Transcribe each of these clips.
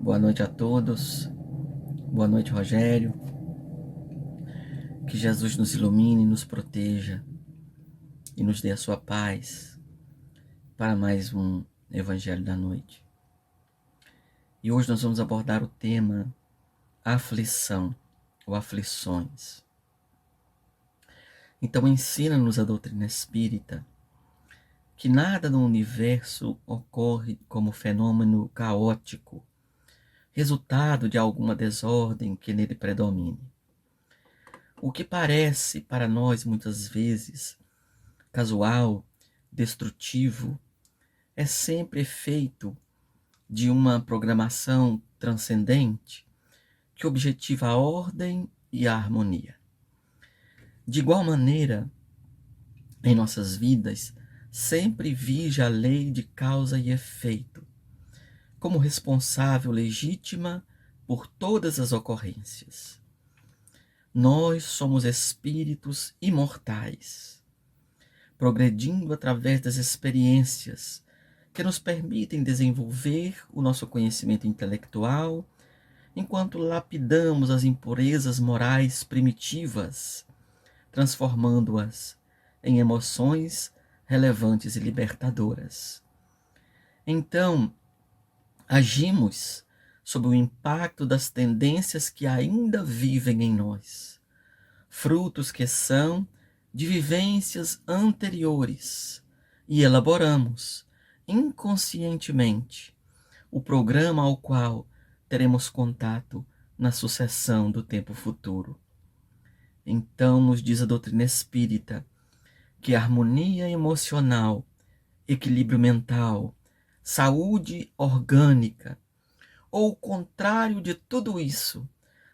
Boa noite a todos. Boa noite, Rogério. Que Jesus nos ilumine, nos proteja e nos dê a sua paz para mais um Evangelho da Noite. E hoje nós vamos abordar o tema aflição ou aflições. Então ensina-nos a doutrina espírita que nada no universo ocorre como fenômeno caótico, resultado de alguma desordem que nele predomine. O que parece para nós muitas vezes casual, destrutivo, é sempre efeito de uma programação transcendente que objetiva a ordem e a harmonia. De igual maneira, em nossas vidas, sempre vige a lei de causa e efeito, como responsável legítima por todas as ocorrências. Nós somos espíritos imortais, progredindo através das experiências que nos permitem desenvolver o nosso conhecimento intelectual, enquanto lapidamos as impurezas morais primitivas, transformando-as em emoções relevantes e libertadoras. Então, agimos sob o impacto das tendências que ainda vivem em nós, frutos que são de vivências anteriores, e elaboramos, inconscientemente, o programa ao qual teremos contato na sucessão do tempo futuro. Então, nos diz a doutrina espírita que a harmonia emocional, equilíbrio mental, saúde orgânica, ou o contrário de tudo isso,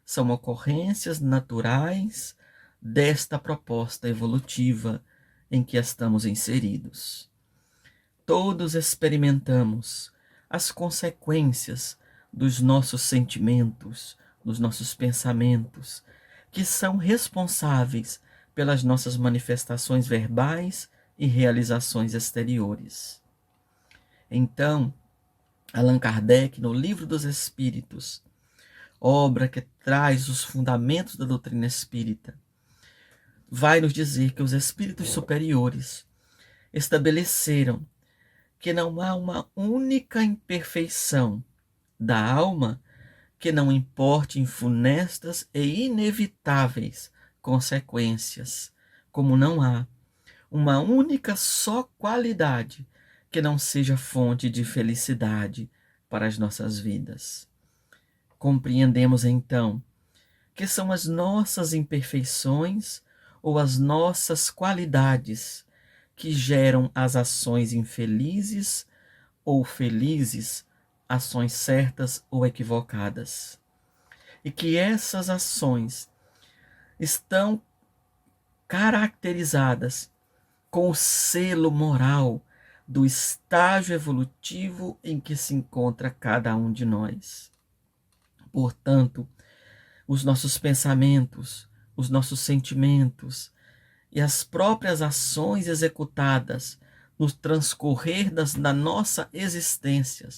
são ocorrências naturais desta proposta evolutiva em que estamos inseridos. Todos experimentamos as consequências dos nossos sentimentos, dos nossos pensamentos, que são responsáveis pelas nossas manifestações verbais e realizações exteriores. Então, Allan Kardec, no Livro dos Espíritos, obra que traz os fundamentos da doutrina espírita, vai nos dizer que os espíritos superiores estabeleceram que não há uma única imperfeição da alma que não importe em funestas e inevitáveis consequências, como não há uma única só qualidade que não seja fonte de felicidade para as nossas vidas. Compreendemos então que são as nossas imperfeições ou as nossas qualidades que geram as ações infelizes ou felizes, ações certas ou equivocadas. E que essas ações estão caracterizadas com o selo moral do estágio evolutivo em que se encontra cada um de nós. Portanto, os nossos pensamentos, os nossos sentimentos e as próprias ações executadas no transcorrer da nossa existência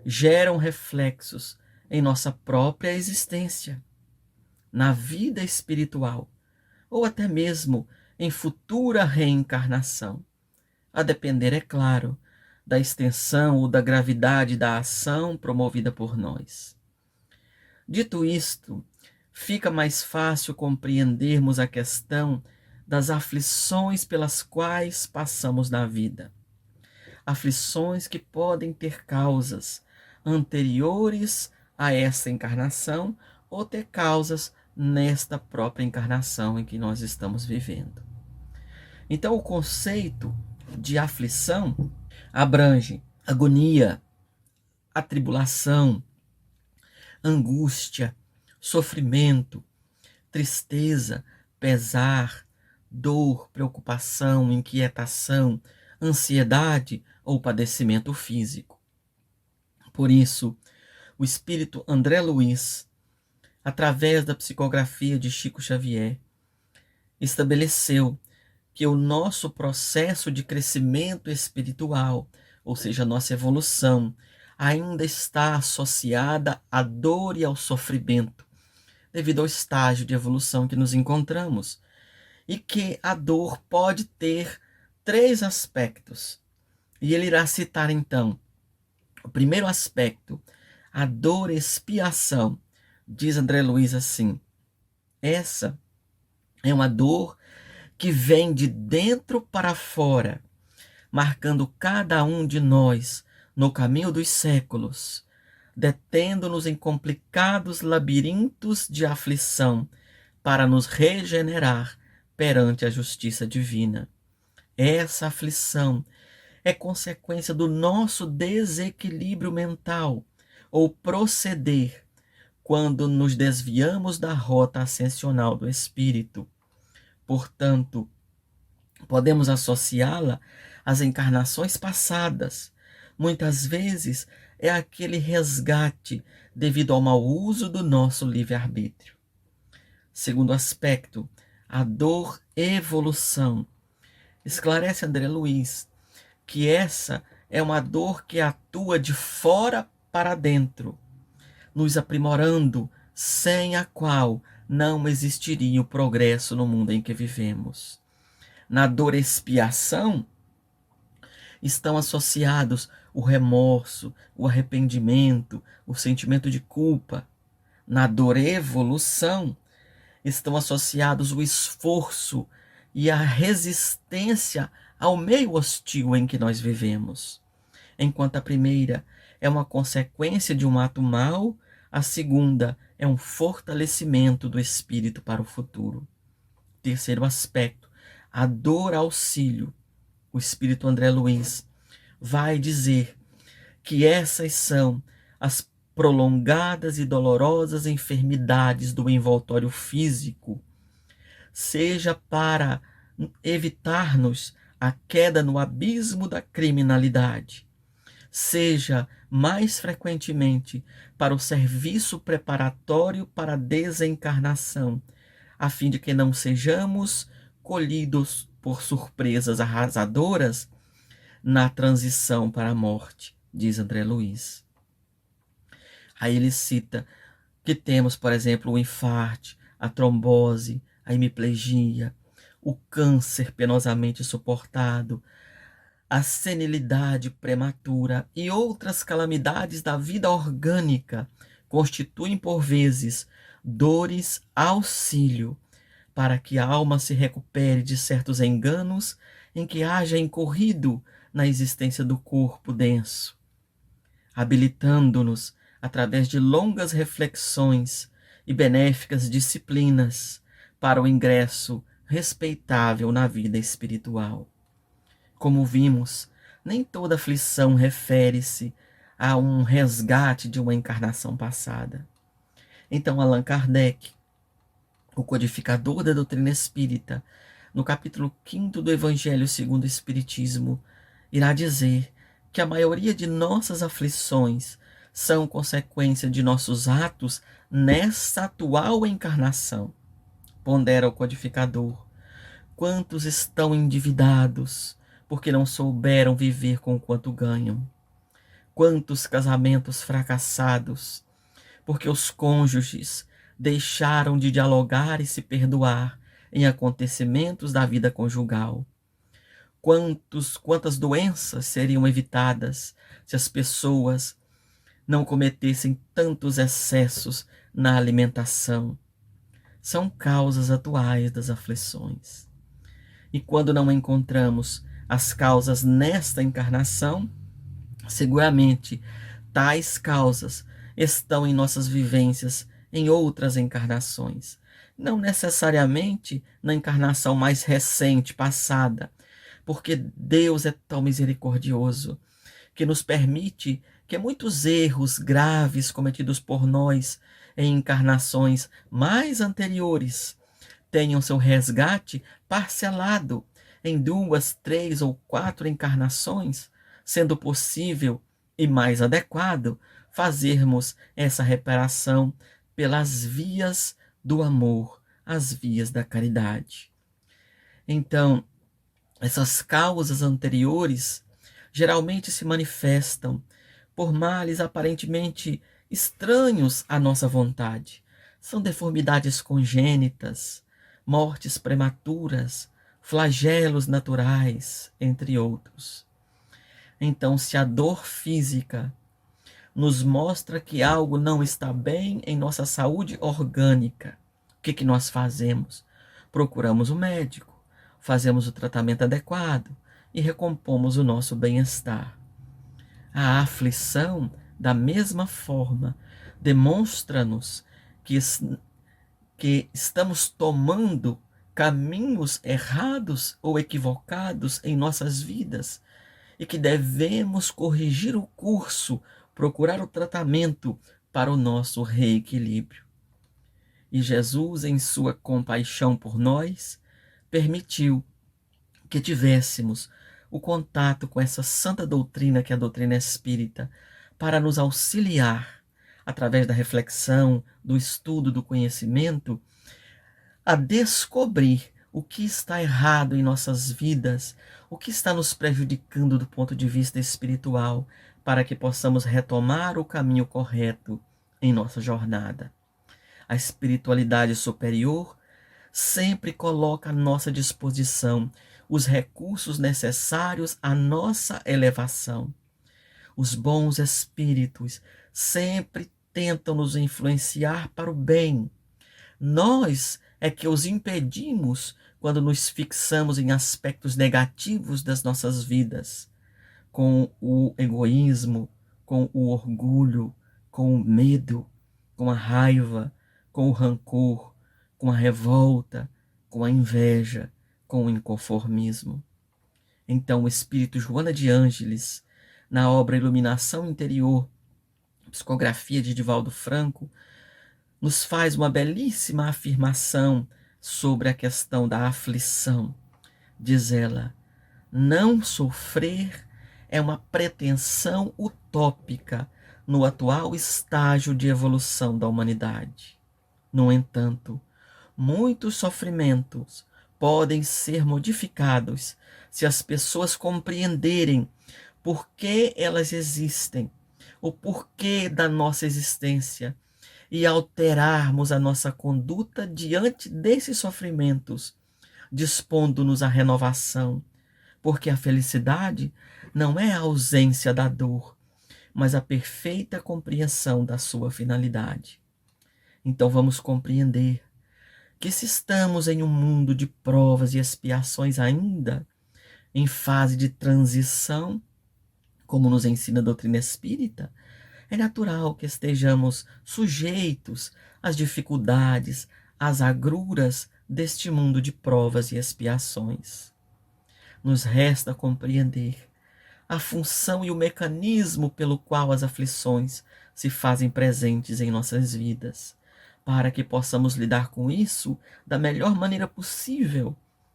geram reflexos em nossa própria existência, na vida espiritual, ou até mesmo em futura reencarnação, a depender, é claro, da extensão ou da gravidade da ação promovida por nós. Dito isto, fica mais fácil compreendermos a questão das aflições pelas quais passamos na vida. Aflições que podem ter causas anteriores a esta encarnação ou ter causas nesta própria encarnação em que nós estamos vivendo. Então, o conceito de aflição abrange agonia, atribulação, angústia, sofrimento, tristeza, pesar, dor, preocupação, inquietação, ansiedade ou padecimento físico. Por isso, o espírito André Luiz, através da psicografia de Chico Xavier, estabeleceu que o nosso processo de crescimento espiritual, ou seja, a nossa evolução, ainda está associada à dor e ao sofrimento, devido ao estágio de evolução que nos encontramos, e que a dor pode ter três aspectos. E ele irá citar então o primeiro aspecto, a dor expiação. Diz André Luiz assim: essa é uma dor que vem de dentro para fora, marcando cada um de nós no caminho dos séculos, detendo-nos em complicados labirintos de aflição para nos regenerar perante a justiça divina. Essa aflição é consequência do nosso desequilíbrio mental ou proceder quando nos desviamos da rota ascensional do espírito. Portanto, podemos associá-la às encarnações passadas. Muitas vezes é aquele resgate devido ao mau uso do nosso livre-arbítrio. Segundo aspecto, a dor evolução. Esclarece André Luiz que essa é uma dor que atua de fora para dentro, nos aprimorando, sem a qual não existiria o progresso no mundo em que vivemos. Na dor expiação estão associados o remorso, o arrependimento, o sentimento de culpa. Na dor evolução estão associados o esforço e a resistência ao meio hostil em que nós vivemos. Enquanto a primeira é uma consequência de um ato mau, a segunda é um fortalecimento do espírito para o futuro. Terceiro aspecto, a dor auxílio. O espírito André Luiz vai dizer que essas são as prolongadas e dolorosas enfermidades do envoltório físico, seja para evitar-nos a queda no abismo da criminalidade, seja mais frequentemente para o serviço preparatório para a desencarnação, a fim de que não sejamos colhidos por surpresas arrasadoras na transição para a morte, diz André Luiz. Aí ele cita que temos, por exemplo, o infarto, a trombose, a hemiplegia, o câncer penosamente suportado, a senilidade prematura e outras calamidades da vida orgânica constituem, por vezes, dores auxílio para que a alma se recupere de certos enganos em que haja incorrido na existência do corpo denso, habilitando-nos, através de longas reflexões e benéficas disciplinas, para o ingresso respeitável na vida espiritual. Como vimos, nem toda aflição refere-se a um resgate de uma encarnação passada. Então, Allan Kardec, o codificador da doutrina espírita, no capítulo 5º do Evangelho segundo o Espiritismo, irá dizer que a maioria de nossas aflições são consequência de nossos atos nesta atual encarnação. Pondera o codificador: quantos estão endividados porque não souberam viver com quanto ganham? Quantos casamentos fracassados porque os cônjuges deixaram de dialogar e se perdoar em acontecimentos da vida conjugal? Quantas doenças seriam evitadas se as pessoas não cometessem tantos excessos na alimentação? São causas atuais das aflições. E quando não encontramos as causas nesta encarnação, seguramente tais causas estão em nossas vivências em outras encarnações. Não necessariamente na encarnação mais recente, passada, porque Deus é tão misericordioso que nos permite que muitos erros graves cometidos por nós em encarnações mais anteriores tenham seu resgate parcelado em 2, 3 ou 4 encarnações, sendo possível e mais adequado fazermos essa reparação pelas vias do amor, as vias da caridade. Então, essas causas anteriores geralmente se manifestam por males aparentemente estranhos à nossa vontade. São deformidades congênitas, mortes prematuras, flagelos naturais, entre outros. Então, se a dor física nos mostra que algo não está bem em nossa saúde orgânica, o que nós fazemos? Procuramos o médico, fazemos o tratamento adequado e recompomos o nosso bem-estar. A aflição, da mesma forma, demonstra-nos que estamos tomando caminhos errados ou equivocados em nossas vidas e que devemos corrigir o curso, procurar o tratamento para o nosso reequilíbrio. E Jesus, em sua compaixão por nós, permitiu que tivéssemos o contato com essa santa doutrina que é a doutrina espírita, para nos auxiliar, através da reflexão, do estudo, do conhecimento, a descobrir o que está errado em nossas vidas, o que está nos prejudicando do ponto de vista espiritual, para que possamos retomar o caminho correto em nossa jornada. A espiritualidade superior sempre coloca à nossa disposição os recursos necessários à nossa elevação. Os bons espíritos sempre tentam nos influenciar para o bem. Nós é que os impedimos quando nos fixamos em aspectos negativos das nossas vidas, com o egoísmo, com o orgulho, com o medo, com a raiva, com o rancor, com a revolta, com a inveja, com o inconformismo. Então, o espírito Joana de Ângeles, na obra Iluminação Interior, psicografia de Divaldo Franco, nos faz uma belíssima afirmação sobre a questão da aflição. Diz ela: não sofrer é uma pretensão utópica no atual estágio de evolução da humanidade. No entanto, muitos sofrimentos podem ser modificados se as pessoas compreenderem por que elas existem, o porquê da nossa existência, e alterarmos a nossa conduta diante desses sofrimentos, dispondo-nos à renovação, porque a felicidade não é a ausência da dor, mas a perfeita compreensão da sua finalidade. Então vamos compreender que se estamos em um mundo de provas e expiações ainda, em fase de transição, como nos ensina a doutrina espírita, é natural que estejamos sujeitos às dificuldades, às agruras deste mundo de provas e expiações. Nos resta compreender a função e o mecanismo pelo qual as aflições se fazem presentes em nossas vidas, para que possamos lidar com isso da melhor maneira possível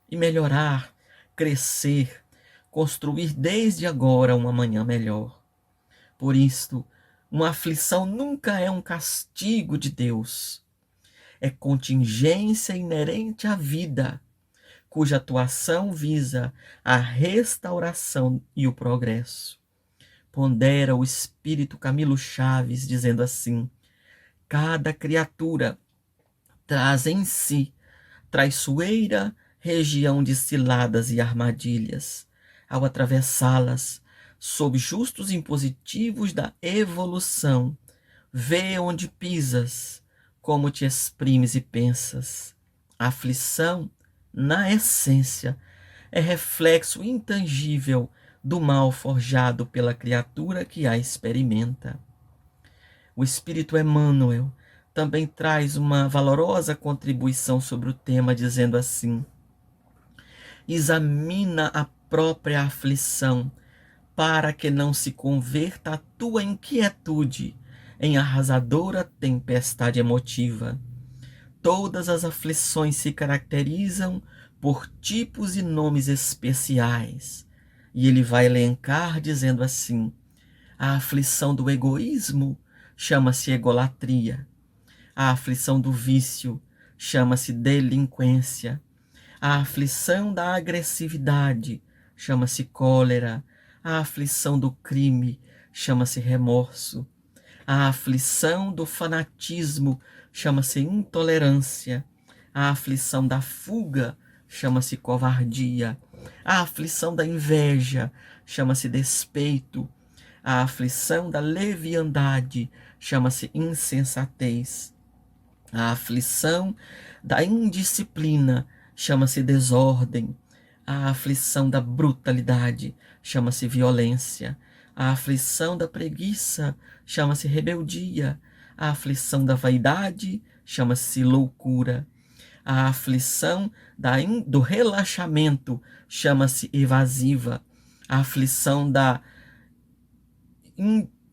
e melhorar, crescer, construir desde agora um amanhã melhor. Por isto, uma aflição nunca é um castigo de Deus. É contingência inerente à vida, cuja atuação visa a restauração e o progresso. Pondera o espírito Camilo Chaves, dizendo assim: cada criatura traz em si traiçoeira região de ciladas e armadilhas. Ao atravessá-las, sob justos impositivos da evolução, vê onde pisas, como te exprimes e pensas. A aflição, na essência, é reflexo intangível do mal forjado pela criatura que a experimenta. O Espírito Emmanuel também traz uma valorosa contribuição sobre o tema, dizendo assim: examina a própria aflição, para que não se converta a tua inquietude em arrasadora tempestade emotiva. Todas as aflições se caracterizam por tipos e nomes especiais. E ele vai elencar dizendo assim: a aflição do egoísmo chama-se egolatria. A aflição do vício chama-se delinquência. A aflição da agressividade chama-se cólera. A aflição do crime chama-se remorso. A aflição do fanatismo chama-se intolerância. A aflição da fuga chama-se covardia. A aflição da inveja chama-se despeito. A aflição da leviandade chama-se insensatez. A aflição da indisciplina chama-se desordem. A aflição da brutalidade chama-se violência. A aflição da preguiça chama-se rebeldia. A aflição da vaidade chama-se loucura. A aflição do relaxamento chama-se evasiva. A aflição da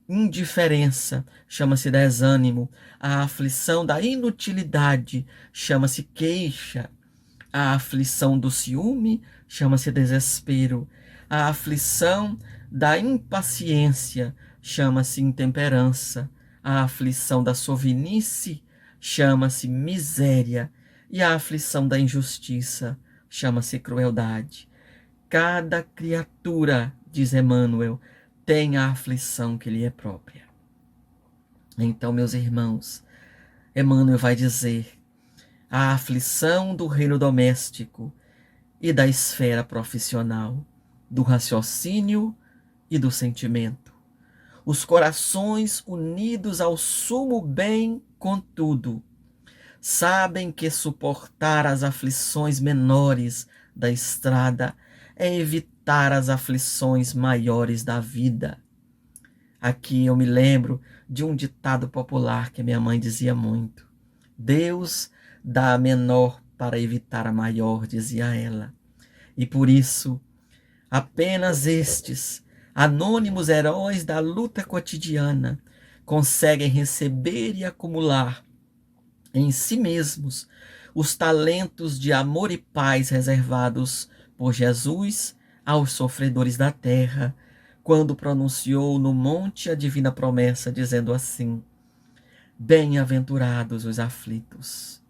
indiferença chama-se desânimo. A aflição da inutilidade chama-se queixa. A aflição do ciúme chama-se desespero. A aflição da impaciência chama-se intemperança. A aflição da sovinice chama-se miséria. E a aflição da injustiça chama-se crueldade. Cada criatura, diz Emmanuel, tem a aflição que lhe é própria. Então, meus irmãos, Emmanuel vai dizer: a aflição do reino doméstico e da esfera profissional, do raciocínio e do sentimento. Os corações unidos ao sumo bem, contudo, sabem que suportar as aflições menores da estrada é evitar as aflições maiores da vida. Aqui eu me lembro de um ditado popular que minha mãe dizia muito: Deus dá a menor para evitar a maior, dizia ela. E por isso, apenas estes anônimos heróis da luta cotidiana conseguem receber e acumular em si mesmos os talentos de amor e paz reservados por Jesus aos sofredores da terra, quando pronunciou no monte a divina promessa, dizendo assim: bem-aventurados os aflitos.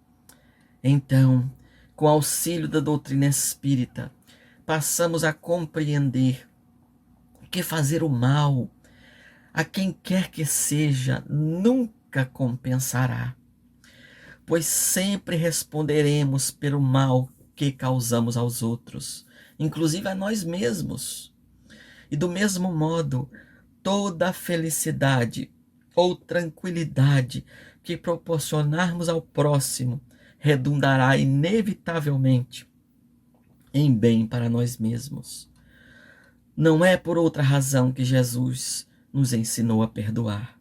Então, com auxílio da doutrina espírita, passamos a compreender que fazer o mal a quem quer que seja nunca compensará, pois sempre responderemos pelo mal que causamos aos outros, inclusive a nós mesmos. E do mesmo modo, toda a felicidade ou tranquilidade que proporcionarmos ao próximo redundará inevitavelmente em bem para nós mesmos. Não é por outra razão que Jesus nos ensinou a perdoar.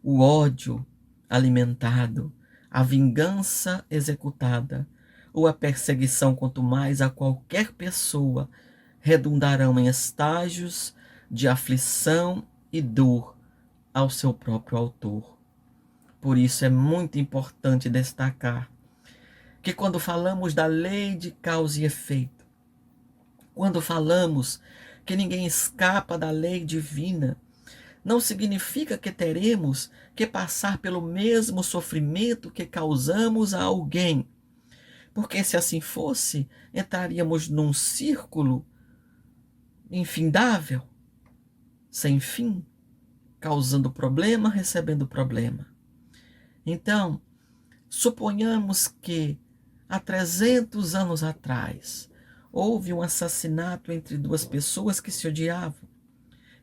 O ódio alimentado, a vingança executada ou a perseguição, quanto mais a qualquer pessoa, redundarão em estágios de aflição e dor ao seu próprio autor. Por isso é muito importante destacar que quando falamos da lei de causa e efeito, quando falamos que ninguém escapa da lei divina, não significa que teremos que passar pelo mesmo sofrimento que causamos a alguém, porque se assim fosse, entraríamos num círculo infindável, sem fim, causando problema, recebendo problema. Então, suponhamos que há 300 anos atrás houve um assassinato entre duas pessoas que se odiavam.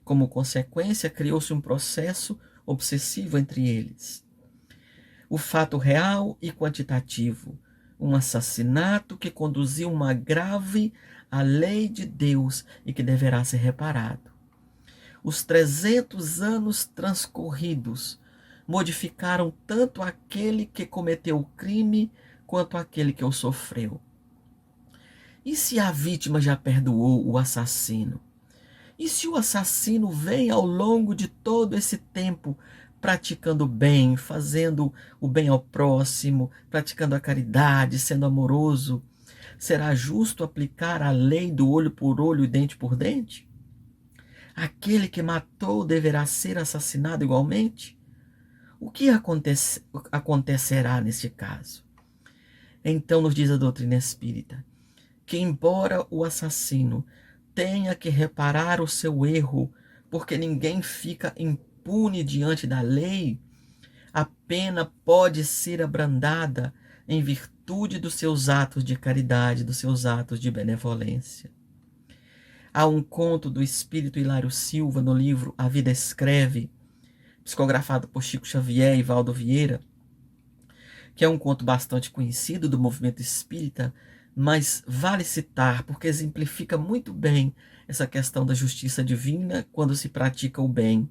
Como consequência, criou-se um processo obsessivo entre eles. O fato real e quantitativo, um assassinato que conduziu uma grave à lei de Deus e que deverá ser reparado. Os 300 anos transcorridos modificaram tanto aquele que cometeu o crime quanto aquele que o sofreu. E se a vítima já perdoou o assassino? E se o assassino vem ao longo de todo esse tempo praticando o bem, fazendo o bem ao próximo, praticando a caridade, sendo amoroso, será justo aplicar a lei do olho por olho e dente por dente? Aquele que matou deverá ser assassinado igualmente? O que acontecerá neste caso? Então nos diz a doutrina espírita que, embora o assassino tenha que reparar o seu erro porque ninguém fica impune diante da lei, a pena pode ser abrandada em virtude dos seus atos de caridade, dos seus atos de benevolência. Há um conto do espírito Hilário Silva no livro A Vida Escreve, psicografado por Chico Xavier e Valdo Vieira, que é um conto bastante conhecido do movimento espírita, mas vale citar porque exemplifica muito bem essa questão da justiça divina quando se pratica o bem.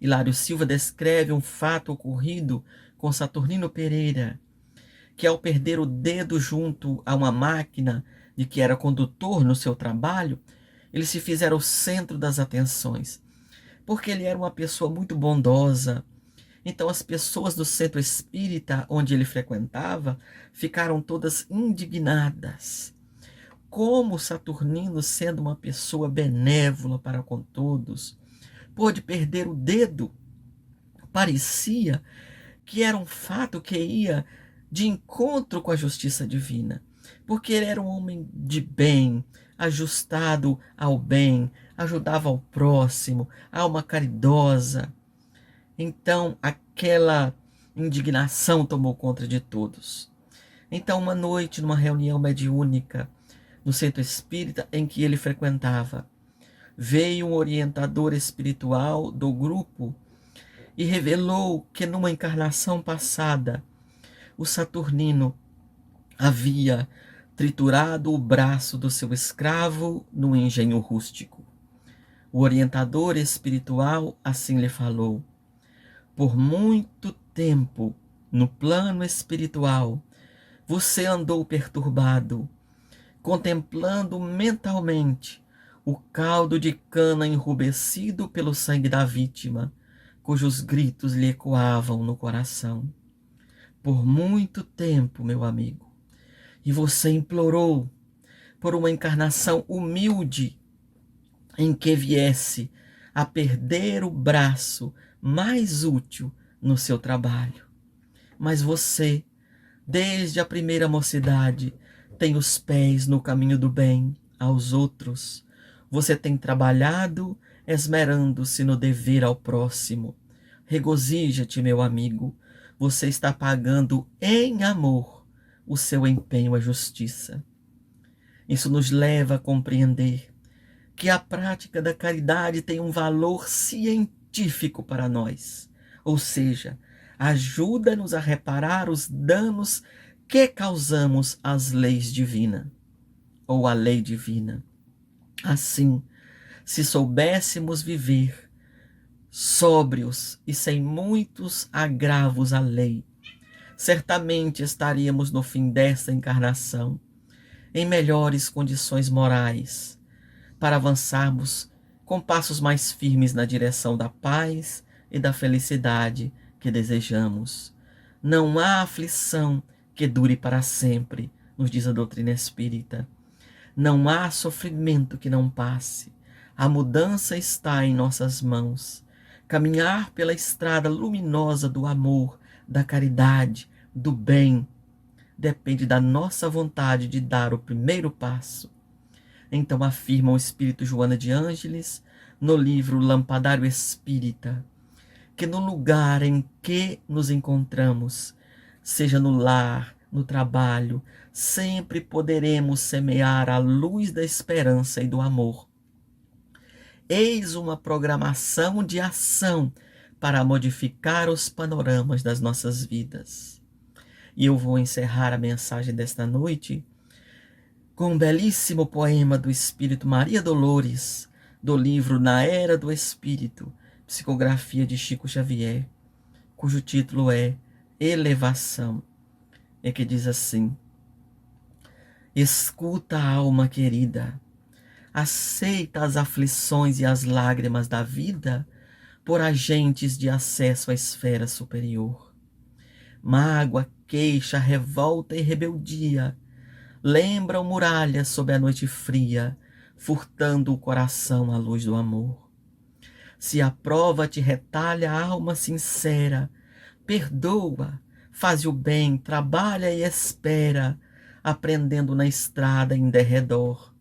Hilário Silva descreve um fato ocorrido com Saturnino Pereira, que ao perder o dedo junto a uma máquina de que era condutor no seu trabalho, ele se fizera o centro das atenções, porque ele era uma pessoa muito bondosa. Então as pessoas do centro espírita onde ele frequentava ficaram todas indignadas. Como Saturnino, sendo uma pessoa benévola para com todos, pôde perder o dedo? Parecia que era um fato que ia de encontro com a justiça divina, porque ele era um homem de bem, ajustado ao bem, ajudava ao próximo, alma caridosa. Então aquela indignação tomou conta de todos. Então uma noite, numa reunião mediúnica no centro espírita em que ele frequentava, veio um orientador espiritual do grupo e revelou que numa encarnação passada o Saturnino havia triturado o braço do seu escravo no engenho rústico. O orientador espiritual assim lhe falou: por muito tempo, no plano espiritual, você andou perturbado, contemplando mentalmente o caldo de cana enrubescido pelo sangue da vítima, cujos gritos lhe ecoavam no coração. Por muito tempo, meu amigo, e você implorou por uma encarnação humilde em que viesse a perder o braço mais útil no seu trabalho. Mas você, desde a primeira mocidade, tem os pés no caminho do bem aos outros. Você tem trabalhado, esmerando-se no dever ao próximo. Regozija-te, meu amigo, você está pagando em amor o seu empenho à justiça. Isso nos leva a compreender que a prática da caridade tem um valor científico para nós, ou seja, ajuda-nos a reparar os danos que causamos às leis divinas, ou à lei divina. Assim, se soubéssemos viver sóbrios e sem muitos agravos à lei, certamente estaríamos no fim desta encarnação em melhores condições morais, para avançarmos com passos mais firmes na direção da paz e da felicidade que desejamos. Não há aflição que dure para sempre, nos diz a doutrina espírita. Não há sofrimento que não passe. A mudança está em nossas mãos. Caminhar pela estrada luminosa do amor, da caridade, do bem, depende da nossa vontade de dar o primeiro passo. Então afirma o espírito Joana de Ângeles no livro Lampadário Espírita, que no lugar em que nos encontramos, seja no lar, no trabalho, sempre poderemos semear a luz da esperança e do amor. Eis uma programação de ação para modificar os panoramas das nossas vidas. E eu vou encerrar a mensagem desta noite com um belíssimo poema do espírito Maria Dolores, do livro Na Era do Espírito, psicografia de Chico Xavier, cujo título é Elevação, e que diz assim: escuta, alma querida, aceita as aflições e as lágrimas da vida por agentes de acesso à esfera superior. Mágoa, queixa, revolta e rebeldia lembram muralhas sob a noite fria, furtando o coração à luz do amor. Se a prova te retalha a alma sincera, perdoa, faz o bem, trabalha e espera, aprendendo na estrada em derredor.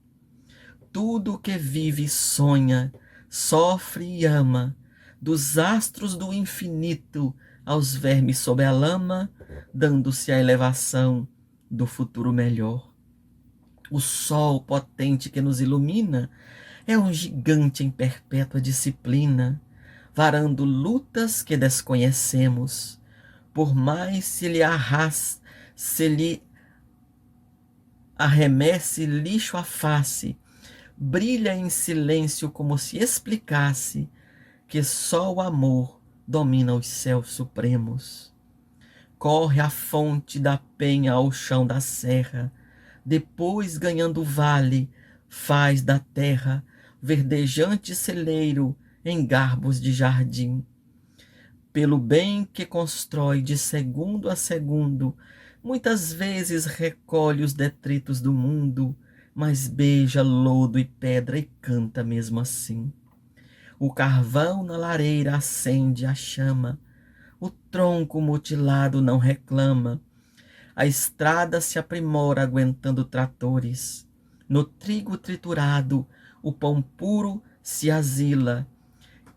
Tudo o que vive e sonha sofre e ama, dos astros do infinito aos vermes sob a lama, dando-se a elevação do futuro melhor. O sol potente que nos ilumina é um gigante em perpétua disciplina, varando lutas que desconhecemos. Por mais se lhe arremesse lixo à face, brilha em silêncio como se explicasse que só o amor domina os céus supremos. Corre a fonte da penha ao chão da serra, depois ganhando o vale, faz da terra verdejante celeiro em garbos de jardim. Pelo bem que constrói de segundo a segundo, muitas vezes recolhe os detritos do mundo, mas beija lodo e pedra e canta mesmo assim. O carvão na lareira acende a chama, o tronco mutilado não reclama, a estrada se aprimora aguentando tratores, no trigo triturado o pão puro se asila,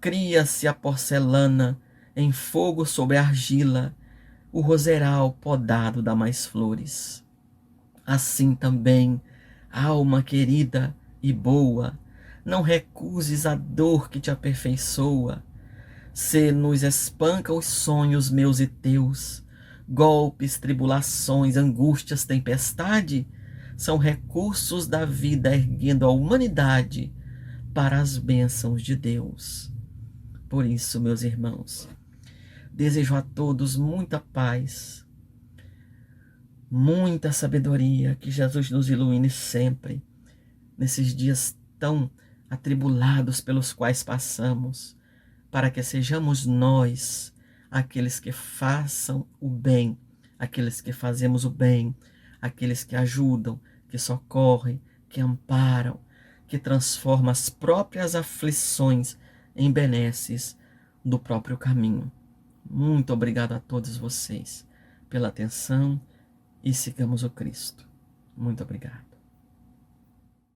cria-se a porcelana em fogo sobre a argila, o roseral podado dá mais flores. Assim também, alma querida e boa, não recuses a dor que te aperfeiçoa. Se nos espanca os sonhos meus e teus, golpes, tribulações, angústias, tempestade, são recursos da vida erguendo a humanidade para as bênçãos de Deus. Por isso, meus irmãos, desejo a todos muita paz, muita sabedoria, que Jesus nos ilumine sempre, nesses dias tão atribulados pelos quais passamos, para que sejamos nós aqueles que façam o bem, aqueles que fazemos o bem, aqueles que ajudam, que socorrem, que amparam, que transformam as próprias aflições em benesses do próprio caminho. Muito obrigado a todos vocês pela atenção e sigamos o Cristo. Muito obrigado.